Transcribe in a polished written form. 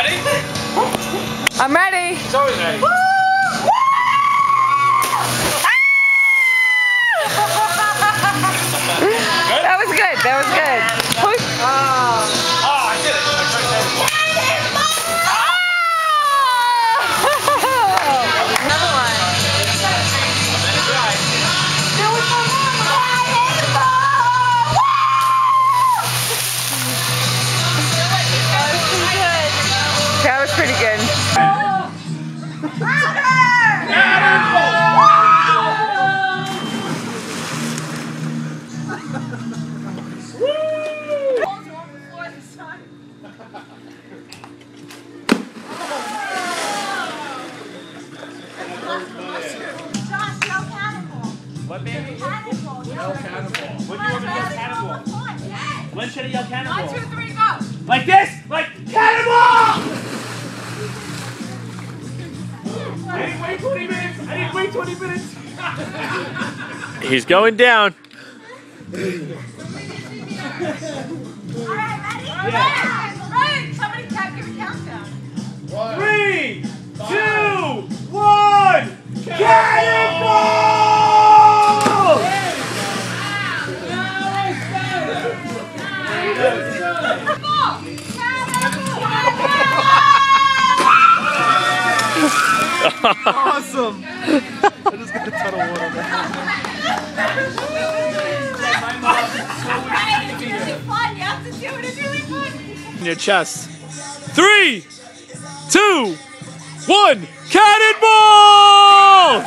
Ready? I'm ready. It's always ready. That was good. That was good. Push. Oh, I did it. Another one. That was pretty good. What, baby? Cannonball. Yell cannonball. What do you want me to yell cannonball? When should I yell cannonball? 1, 2, 3, go! Like this? Like cannonball! I didn't wait 20 minutes. I didn't wait 20 minutes. He's going down. Alright, ready? Yeah. Right. Somebody give a countdown. 3, 2, 1, cannonball! Awesome! I just got a ton of water. It's really fun. You have to do it. It's really fun. In your chest. 3, 2, 1, cannonball!